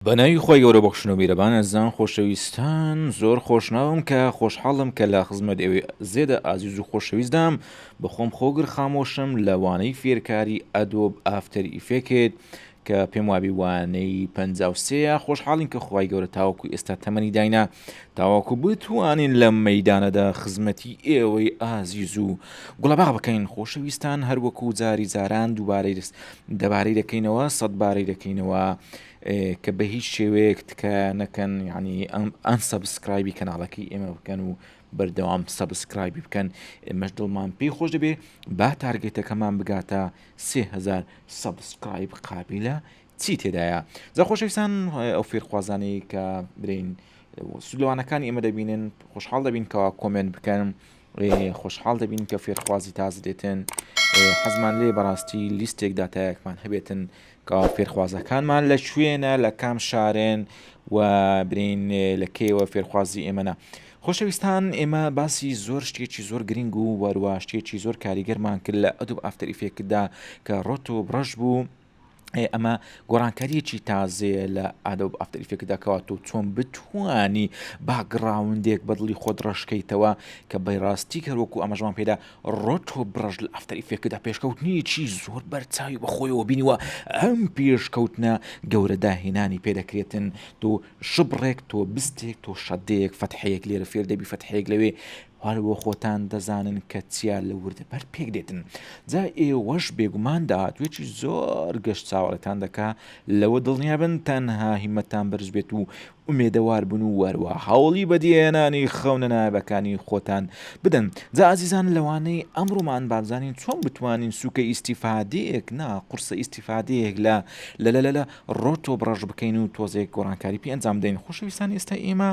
بەناوی خۆی گەورە بەخشن و میرەبان ئەزان خۆشەویستان زۆر خۆشناوم کە خۆشحاڵم کە لە خزمەت ئێوەی زێدە ئازیز و خۆشەویستدام بەخۆم خۆگر خامۆشم لەوانەی فێرکاری ئەدۆب ئافتەر ئیفێکت کە پێم وابی وانەی 53 خۆشحاڵین کە خی گەورە تاوەکو ئێستا تەمەنی داینا تاواکو بتوانین لە مەدانەدا خزمەتی ئێوەی ئازیز و گوڵەباغ بکەین خۆشەویستان هەروەکو جاری جاران دووبارەی دەبارەی دەکەینەوە 100 بارەی دەکەینەوە کە بە هیچ شێوەیەک کە نەکەن ینی ئەن سەبسکرایبی کەناڵەکەی ئێمە بکەن و بەردەوام سەبسکرایبی بکەن ئێمەش دڵمان پێی خۆش دەبێ با تارگێتەکەمان بگاتە 3000 سەبسکرایب قابلە چی تێدایە جا خۆشەویستان ئەو فێرخوازانەی کە برین سولوانەکانی ئێمە دەبینن خۆشحاڵ دەبین کەوا کۆمنت بکەن خۆشحاڵ دەبین کە فێرخوازی تازە دێتن حەزمان لێ بەڕاستی لیستێک داتایەکمان هەبێتن کە فێرخوازەکانمان لە کوێنە لە کام شارێن و برین لە کێوە فێرخوازی ئێمەە خۆشەویستان ئێمە باسی زۆر شتێکی زۆر گرنگ و وەروە شتێکی زۆر کاریگەرمان کرد لە ئەدوب ئافتەر ئیفێکتدا کە ڕۆت و بڕەش بوو ئەمە گۆڕانکاریەکی تازەیە لە ئادۆب ئافتەر ئیفێکتدا کەواتۆ چۆن بتوانی باگراوندێک بەدڵی خۆت ڕەشکەیتەوە کە بەڕاستی کەروەکو ئەمەژمان پێدا ڕۆت و بڕژ لە ئافتەر ئیفێکتدا پێشکەوتنیی زۆر بەرچاوی بەخۆیەوە بینیوە ئەم پێشکەوتنە گەورە داهێنانی پێدەکرێتن تۆ شبڕێک تۆ بستێک تۆ شەدەیەک فەتحەیەک لێرە فێر دەبی فەتحەیەک لەوێ هەروە خۆتان دەزانن کە چیا لە وردە بەر پێک دێتن جا ئێوەش بێگومان داهاتوێکی زۆر گەشت چاوەڕێتان دەکا لەوە دڵنیا بن تەنها هیمەتان بەرز بێت و ئومێدەوار بن و وەروە هەوڵی بەدیێنانی خەونە نایبەکانی خۆتان بدەن جا ئازیزان لەوانەی ئەمڕۆمان بابزانین چۆن بتوانین سوکە ئیسیفادەیەک قورسە ئیسیفادەیەک لە ڕۆتۆ بڕەش بکەین و تۆزێک گۆڕانکاری پێ ئەنجام دەین خۆشەویستان ئێستا ئێمە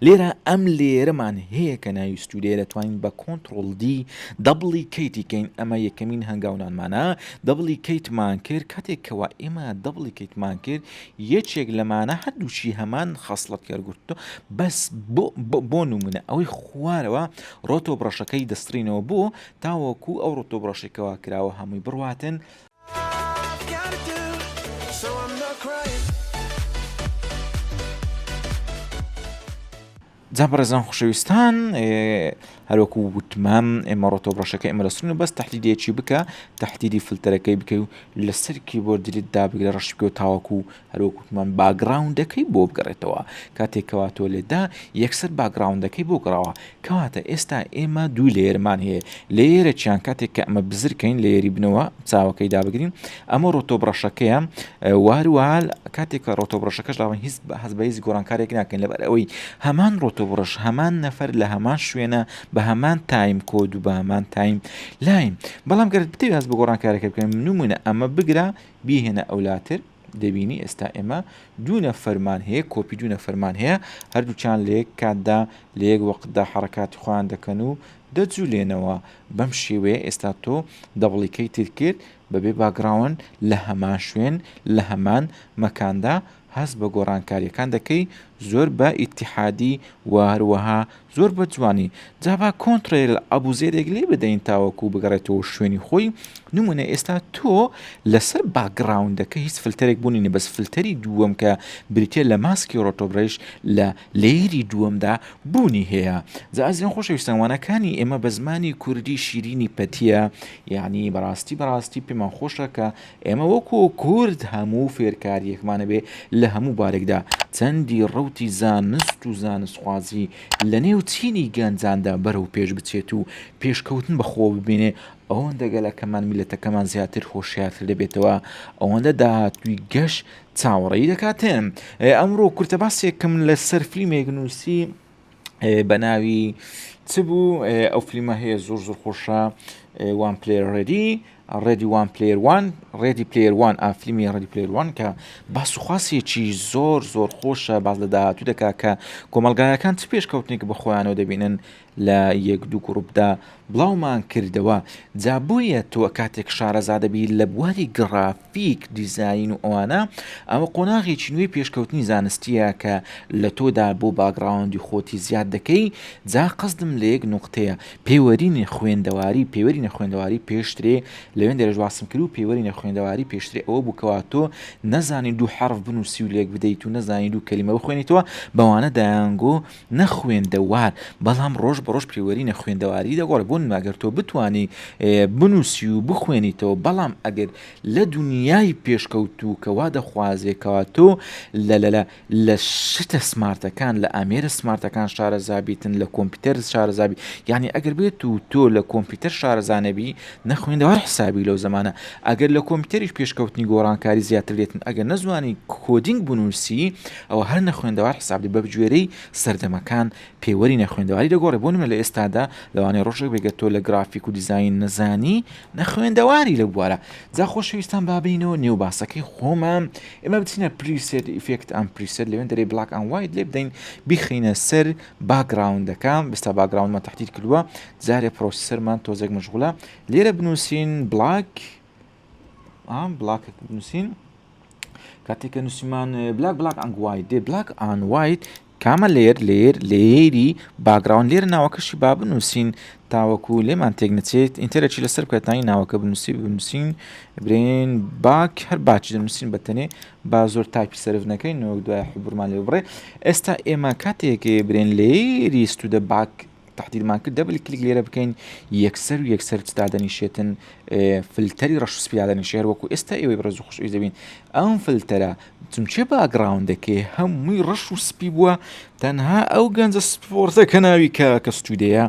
لێرە ئەم لێرەمان هەیە کە ناوی ستودیە دەتوانین بە کۆنتترۆل دی دەبڵی کەیتیکەین ئەمە یەکەمین هەنگاونانمانە دەبڵی کەیتمان کرد کاتێکەوە ئێمە دەبڵی کەیتمان کرد یەکێک لەمانە هەردووچی هەمان خەسڵەت کارگرتو بەس بۆ نمونە ئەوەی خوارەوە ڕۆتۆ بڕەشەکەی دەسترینەوە بۆ تاوەکو ئەو ڕۆتۆ بڕەشێکەوە کراوە هەمووی بڕواتن جا بەڕێزان خۆشەویستان هەروەکو وتمام ئێمە ڕۆتۆ بڕەشەکە ئێمە دەسترینەوە بەس تەحلیلێکی بکە تەحلیلی فلتەرەکەی بکەی و لەسەر کیبۆردیت دابگرە ڕەش بکە و تاوەکو هەروەکو وتمان باگراوندەکەی بۆ بگەڕێتەوە کاتێکەوە تۆ لێدا یەکسەر باگراوندەکەی بۆ گەڕاوە کەواتە ئێستا ئێمە دوو لێرمان هەیە لێرەچیان کاتێک کە ئەمە بزرکەین لێری بنەوە چاوەکەی دابگرین ئەمە ڕۆتۆ بڕەشەکەیە واروها کاتێککە ڕۆتۆ بڕەشەکەش لاوان هیچ هەز بە هیچ گۆڕانکارێک ناکەین لەبەر ئەوەی هەمان ڕۆتۆ بڕەش هەمان نەفەر لە هەمان شوێنە بە هەمان تایم کۆد و بە هەمان تایم لایم بەڵام گەرت بتێ هەست بە گۆڕانکارەکە بکەین نمونە ئەمە بگرە بیهێنە ئەولاتر دەبینی ئێستا ئێمە دوو نەفەرمان هەیە کۆپی دوو نەفەرمان هەیە هەردووچان لێک کاتدا لە یەک وەقتدا حرەکاتی خۆیان دەکەن و دەجوولێنەوە بەم شێوەیە ئێستا تۆ دەبڵیکەی تر کرد بەبێ باگراون لە هەمان شوێن لە هەمان مەکاندا هەست بە گۆڕانکاریەکان دەکەی زۆر بە ئیتیحادی و هەروەها زۆر بە جوانی جاوا کۆنتڕێل ئەبوزێرێک لێ بدەین تاوەکو بگەڕێتەوە شوێنی خۆی نمونە ئێستا تۆ لەسەر باگراوندەکە هیچ فلتەرێک بوونی بەس فلتەری دووەم کە بریتێ لە ماسکی ڕۆتۆبڕێش لە لێری دووەمدا بوونی هەیە جا ئازیان خۆشەویستانوانەکانی ئێمە بە زمانی کوردی شیرینی پەتیە یعنی بەڕاستی پێمان خۆشە کە ئێمە وەکو کورد هەموو فێرکاریەکمانە بێ لە هەموو بارێکدا چەندی ڕەوتی زانست و زانستخوازی لە نێو چینی گەنجاندا بەرەو پێش بچێت و پێشکەوتن بەخۆ ببینێ ئەوەندە گەلەکەمان میلەتەکەمان زیاتر خۆشیاتر دەبێتەوە ئەوەندە داهاتووی گەشت چاوەڕێی دەکاتێن ئەمڕۆ کورتە باسێکم لەسەر فیلمێک نووسی بە ناوی چ بوو ئەو فیلمە هەیە زۆر خۆشە وان پلێر ڕێدی ڕێدی وان پلێر وان ڕێدی پلێر وان فیلمی ڕێدی پلێر وان کە باسوخواسێکی زۆر خۆشە باز لە داهاتوو دەکا کە کۆمەلگایەکان چ پێشکەوتنێک بە خۆیانەوە دەبینن لە یەک دوو گروپدا بڵاومان کردەوە. جا بۆیە تۆ کاتێک شارەزادەبی لە بواری گرافیک دیزاین و ئەوانە ئەوە قۆناغێکی نوێی پێشکەوتنی زانستیە کە لە تۆدا بۆ باگراوندی خۆتی زیاد دەکەی. جا قەزدم لە یەک نقطەیە پێوەرینی خوێندەواری پێشترێ لەوێن دەرەژواسم کرد و پێوەرینە خوێندەواری پێشترێ ئەوە بووکەوە تۆ نەزانی دوو حرف بنووسی و لێک بدەیت و نەزانی دوو کەلیمە بخوێنیتەوە بەوانە دایانگۆ نەخوێندەوار. بەڵام ڕۆژ بە ڕۆژ پێوەرینە خوێندەواری دەگۆڕێ بۆ نماگەر تۆ بتانی بنووسی و بخوێنیتەوە. بەڵام ئەگەر لە دنیای پێشکەوت و کەوا دەخوازێکەوە تۆ لە شتە سمارتەکان لە ئامێرە سمارتەکان شارەزابیتن لە کۆمپیوتەر شارەزابی، یعنی ئەگەر بێت و تۆ لە کۆمپیوتەر شارەزانەبی نەخوێندەوار حسابی لەو زمانە. ئەگەر لە کۆمپیوتەریش پێشکەوتنی گۆڕانکاری زیاتر لێتن ئەگەر نەزوانی کۆدینگ بنووسی ئەوە هەر نەخوێندەوار حسابی بە بجوێرەی سەردەمەکان پێوەری نەخوێندەواری دەگۆڕێ. بۆ نمە لە ئێستادا لەوانەیە ڕۆژێک بێگە تۆ لە گرافیک و دیزاین نەزانی نەخوێندەواری لە بوارە. جا خۆشەویستان بابینەوە نێو باسەکەی خۆمان ئێمە بچینە پریسێت ئیفێکت ئەم پریسێت لەوێن دەرێ بلاک ئەند وایت لێ بدەین بیخینە سەر باگراوندەکان. بستا باگراوندمان تەحدید کردووە جارێ پرۆسیسەرمان تۆزێک مەشغولە لێرە بنووسین بلاک بنووسین کاتێککە نووسیمان بلاک ئەند وایت دێ بلاک ئەند وایت کامە لێری باگراوند لێرە ناوەکەشی با بنووسین تاوەکو لێمان تێک نەچێت ئینتەرەکی لەسەر بکەتانی ناوەکە بنووسین برێن باک هەر باچی دەنووسین بەتەنێ با زۆر تاپی سەرف نەکەین نەوەک دوای حبورمان لێ بڕێ. ئێستا ئێمە کاتێک برێن لێری ستودە باک تحدیدمان کرد دەبل کلیک لێرە بکەین یەکسەر دادەنیشێتن فلتەری ڕەشسپی دادەنیشێر وەکو ئێستا ئێوەی بەڕێز و خۆشەویست دەبین ئەم فلتەرە چونچێ باگراوندەکەی هەمووی ڕەش و سپی بووە تەنها ئەو گەنجە سپۆرتە کە ناوی کە ستودەیە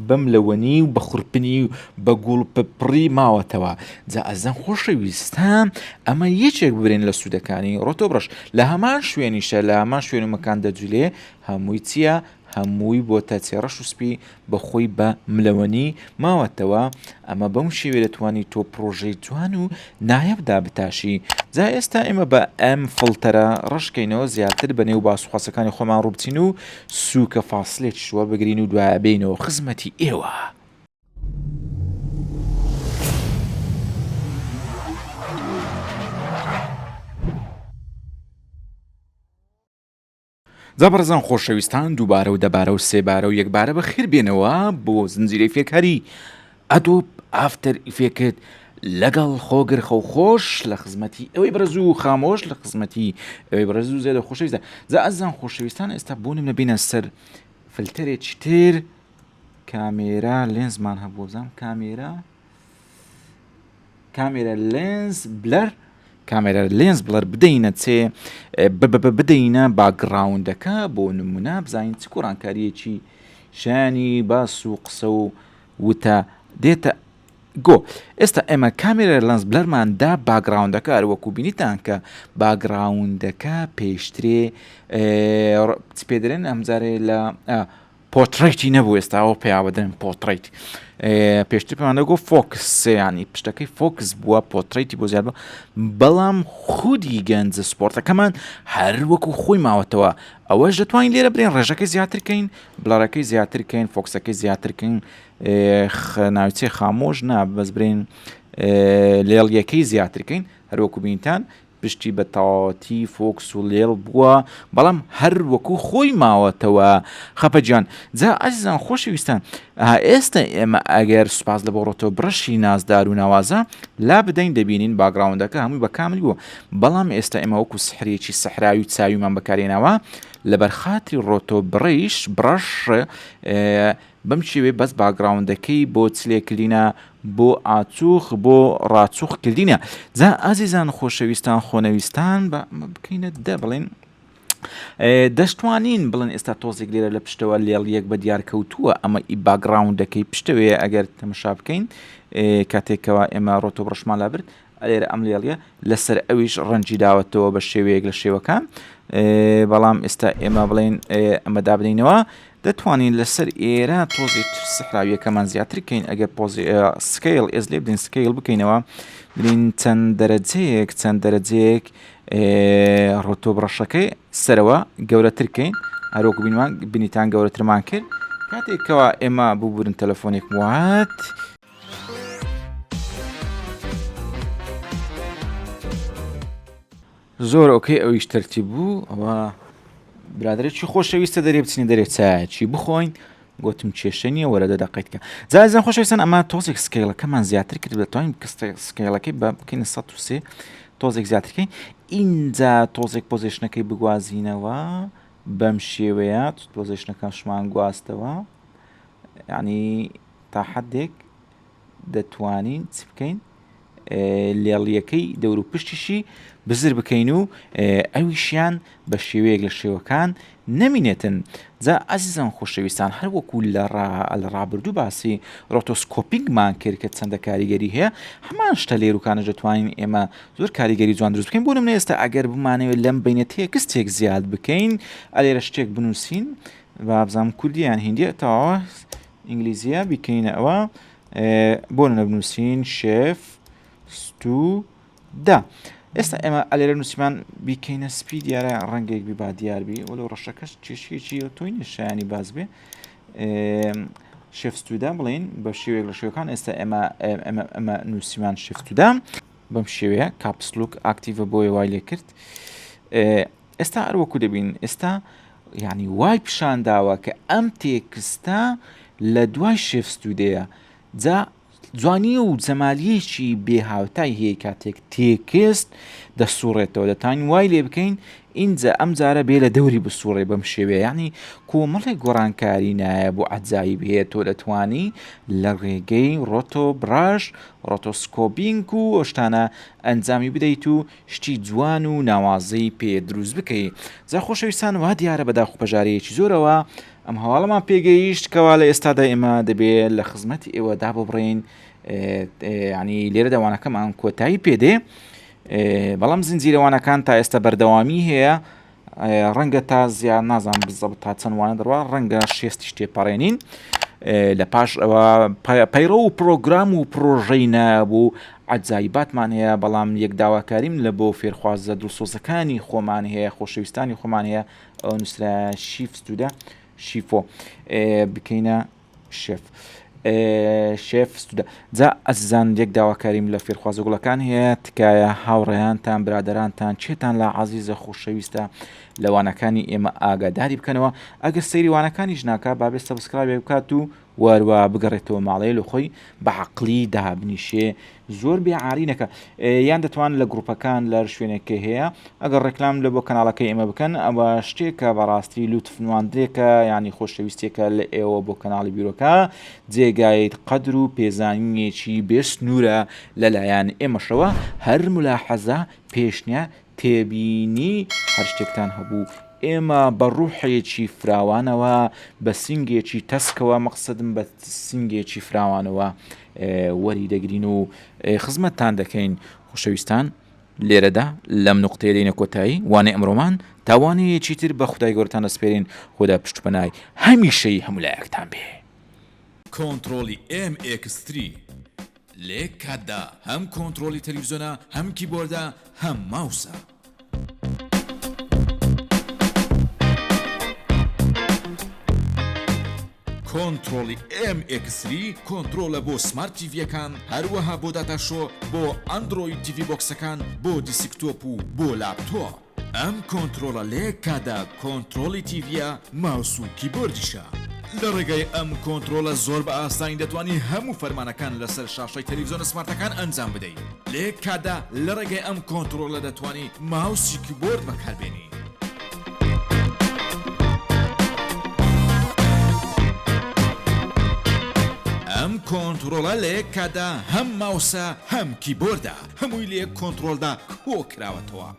بەم لەوەنی و بە خوڕپنی و بە گوڵ پڕی ماوەتەوە. جا ئەزان خۆشەویستان ئەمە یەکێک ببرێن لە سوودەکانی ڕۆتۆ بڕش لە هەمان شوێنیشە لە هەمان شوێن و مەکان دەجولێ هەمووی چییە؟ هەمووی بۆتە چێڕەش و سپی بەخۆی بە ملەوەنی ماوەتەوە. ئەمە بەم شێوێ دەتوانی تۆ پرۆژەی جوان و نایەبدا بتاشی. جا ئێستا ئێمە بە ئەم فڵتەرە ڕشکەینەوە زیاتر بە نێو باسوخواسەکانی خۆمان ڕووبچین و سووکە فاسلێکی شووە بگرین و دوایە بینەوە خزمەتی ئێوە. زەبەرزان خۆشەویستان دووبارە و دەبارە و سێبارە و یەکبارە بە خێر بێنەوە بۆ زنجیرەی فێرکاری ئەدۆب ئافتەر ئیفێکت لەگەڵ خۆگر خۆش لە خزمەتی ئەوەی بەرز و خامۆش لە خزمەتی ئەوەی بەرز و زێدە خۆشەویستە. جا ئەزان خۆشەویستان ئێستا بوونم نەبینە سەر فلتەرێکی تر کامێرا لێنزمان هەبوو بزانم کامێرا لێنز بڵەر بدەینە چێ بدەینە باگراوندەکە بۆ نمونە بزانین چ کۆڕانکاریەکی شانی باس و قسە و وتە دێتە گۆ. ئێستا ئێمە کامێرا لەنز بلەرماندا باگراوندەکە هەروەکو بینیتان کە باگراوندەکە پێشترێ پێدرێن ئەمجارێ لە پۆتڕیتی نەبوو ئێستاەوە پیاوەدەن پۆتڕیت پێشتر پێمانەگۆ فۆکس ینی پشتەکەی فۆکس بووە پۆتڕیتی بۆ زیاد بوو. بەڵام خودی گەنجە سپۆرتەکەمان هەروەکو خۆی ماوەتەوە. ئەوەش دەتوانین لێرە برێن ڕێژەکەی زیاترکەین بڵەرەکەی زیاترکەین فۆکسەکەی زیاترکەین ناوچێ خامۆش بەس برێن لێڵیەکەی زیاترکەین هەروەکو بینتان پشتی بە تاواتی فۆکس و لێڵ بووە بەڵام هەر وەکو خۆی ماوەتەوە. خەپەجیان جا ئەزیزان خۆشەویستان ئێستا ئێمە ئەگەر سوپاس لە بۆ ڕۆتۆ برەشی نازدار و ناوازە لا بدەین دەبینین باگراوندەکە هەمووی بە کامل بووە. بەڵام ئێستا ئێمە وەکو سحرێکی سەحراوی و چاویمان بەکارێنەوە لەبەر خاتری ڕۆتۆ برەش بەم شێوێ بەس باگراوندەکەی بۆ چلێکردینە بۆ ئاچوخ بۆ ڕاچوخ کردینە. جا ئازیزان خۆشەویستان خۆنەویستان بکەینە بڵێن دەشتوانین بڵێن ئێستا تۆزێک لێرە لە پشتەوە لێڵیەک بە دیارکەوتووە ئەمە ئی باگراوندەکەی پشتەوەیە ئەگەر تەمەشا بکەین کاتێکەوە ئێمە ڕۆتۆ بڕشمان لابرد لێرە ئەم لێڵیە لەسەر ئەویش ڕەنجی داوەتەوە بە شێوەیەک لە شێوەکان. بەڵام ئێستا ئێمە بڵێن ئەمە دابنینەوە دەتوانین لەسەر ئێرە تۆزی سەحراویەکەمان زیاترکەین ئەگەر سکیل ئێز لێ بدەین سکیل بکەینەوە ببین چەند دەرەجەیەک ڕۆتۆ بڕەشەکەی سەرەوە گەورەترکەین هەروەکو بینیتان گەورەترمان کرد کاتێکەوە ئێمە ببورن تەلەفۆنێک وات زۆر ئۆکەی ئەویش تەرتیب بوو ئەوە برادرێکی خۆشەویستە دەرێ بچنی دەرێ چایەکی بخۆین گوتم کێشە نییە وەرە دەقیتکە جازان خۆشەویستان ئەمە تۆزێک سکیلەکەمان زیاتر کرد دەتوانین سکیلەکەی بکەین 103 تۆزێک زیاترکەین اینجا تۆزێک پۆزیشنەکەی بگوازینەوە بەم شێوەیە پۆزیشنەکان شمان گواستەوە یعنی تا حدێک دەتوانین چ بکەین لێڵیەکەی دەور و پشتیشی بزر بکەین و ئەویشیان بە شێوەیەک لە شێوەکان نەمینێتن جا ئازیزان خۆشەویستان هەر وەکو لە ڕابردوو باسی ڕۆتۆسکۆپینگمان کرد کە چەندە کاریگەری هەیە هەمان شتە لێروکانە دەتوانین ئێمە زۆر کاریگەری جوان دروست بکەین بۆ نمونە ئێستا ئەگەر بمانەوێت لەم بینە تێکستێک زیاد بکەین ئەلێرە شتێک بنووسین بابزانام کوردیان هیندیە تاوە ئینگلیزیە بیکەینە ئەوە بۆ نەبنووسین شێف ستو دا ئێستا ئێمە ئەلێرە نووسمان بیکەینە سپی دیارە ڕەنگێک بی با دیاربی وەلو ڕەشەکەش کێشیەکی تۆی نیشایانی باز بێ شێفستودا بڵین بە شێوەیەک لە شێوەکان ئێستا ئەمە نووسیمان شێفتودا بەم شێوەیە کاپسلوک ئاکتیڤە بۆی وای لێ کرد ئێستا هەروەکو دەبین ئێستا یعنی وای پیشانداوە کە ئەم تێکستە لە دوای شێفستودەیە جا جوانی و جەمالیەکی بێهاوتای هەیە کاتێک تێکست دەسوڕێتەوە دەتوانین وای لێ بکەین اینجا ئەم جارە بێ لە دەوری بسوڕێ بەم شێوەیە یعنی کۆمەڵێک گۆڕانکاری نایە بۆ عەجایب هەیە تۆ دەتوانی لە ڕێگەی ڕۆتۆ براش ڕۆتۆسکۆپینگ و ئەشتانە ئەنجامی بدەیت و شتی جوان و ناوازەی پێ دروست بکەیت جا خۆشەویستان وا دیارە بەداخوپەژارەیەکی زۆرەوە ئەم هەواڵەمان پێگەیشت کەوا لە ئێستادا ئێمە دەبێت لە خزمەتی ئێوەدا ببڕین ینی لێرە دەوانەکەمان کۆتایی پێدێ بەڵام زنجیرەوانەکان تا ئێستا بەردەوامی هەیە ڕەنگە تا زیاد نازان بزەبت تا چەندوانە دەڕوا ڕەنگە شێستیش تێپەڕێنین لە پاش ئەوە پەیڕە و پرۆگرام و پرۆژەی نابوو عەجایباتمان هەیە بەڵام یەک داواکاریم لە بۆ فێرخوازە دڵسۆزەکانی خۆمان هەیە خۆشەویستانی خۆمان هەیە ئەو نووسرا شیفستودا شیفۆ بکەینە شێف ستودا جا ئەزیزان یەک داواکاریم لە فێرخوازە گوڵەکان هەیە تکایە هاوڕێیانتان برادەرانتان چێتان لە عەزیزە خۆشەویستە لەوانەکانی ئێمە ئاگاداری بکەنەوە ئەگەر سەیری وانەکانیش ناکات بابێت سەبسکرایب بکات و وەروە بگەڕێتەوە ماڵەیە لە خۆی بە عەقلی دابنیشێ زۆر بێعاری نەکە یان دەتوان لە گروپەکان لە شوێنێکە هەیە ئەگەر ڕێکلام لە بۆ کەناڵەکەی ئێمە بکەن ئەوە شتێکە بەڕاستی لوتفنواندرێکە ینی خۆشەویستێکە لە ئێوە بۆ کەناڵی بیرۆکە جێگایت قەدر و پێزانینێکی بێسنوورە لەلایەن ئێمەشەوە هەر ملاحەزە پێشنیار تێبینی هەر شتێکتان هەبوو ئێمە بە ڕوحێکی فراوانەوە بە سنگێکی تەسکەوە مەقسەدم بە سنگێکی فراوانەوە وەری دەگرین و خزمەتتان دەکەین خۆشەویستان لێرەدا لەم نوقتەیە دێنە کۆتایی وانەی ئەمڕۆمان تاوانەیەکی تر بە خودای گەورەتان دەسپێرین خۆدا پشتپەنای هەمیشەی هەمولایەکتان بێ کۆنتڕۆلی MX3 لێک کاتدا هەم کۆنتڕۆلی تەلەڤیزۆنە هەم کیبۆردە هەم ماوسە کۆنتڕۆلی MX3 کۆنتڕۆلە بۆ سمارت تیڤیەکان هەروەها بۆ داتاشۆ بۆ ئەندرۆید تیڤی بۆکسەکان بۆ دیسکتۆپ و بۆ لاپتۆپ ئەم کۆنتڕۆلە لێک کاتدا کۆنتڕۆلی تیڤیە ماوس و کیبۆردیشە لە ڕێگەی ئەم کۆنتڕۆلە زۆر بە ئاسانی دەتوانی هەموو فەرمانەکان لەسەر شاشەی تەلەڤیزۆنە سمارتەکان ئەنجام بدەیت لێک کاتدا لە ڕێگەی ئەم کۆنتڕۆلە دەتوانی ماوسی کیبۆرد بەکاربێنی ئەم کۆنتڕۆلە لێک کاتدا هەم ماوسە هەم کیبۆردە هەمووی لێ کۆنتڕۆلدا کۆکراوەتەوە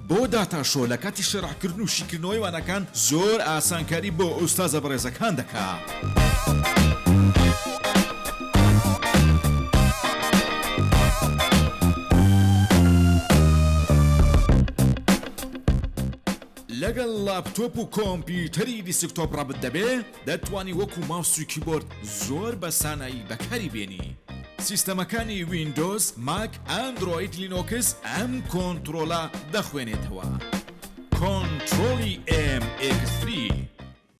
بۆ داتاشۆ لە کاتی شەڕحکردن و شیکردنەوەی وانەکان زۆر ئاسانکاری بۆ ئوستازە بەڕێزەکان دەکات. لەگەڵ لاپتۆپ و کۆمپیوتەری دیسکتۆپ ڕابت دەبێ دەتوانی وەکو ماوس و کیبۆرد زۆر بە سانایی بەکاری بێنی. سیستەمەکانی ویندۆز، ماک، ئەندرۆید، لینۆکس ئەم کۆنتڕۆلە دەخوێنێتەوە. کۆنتڕۆلی MX3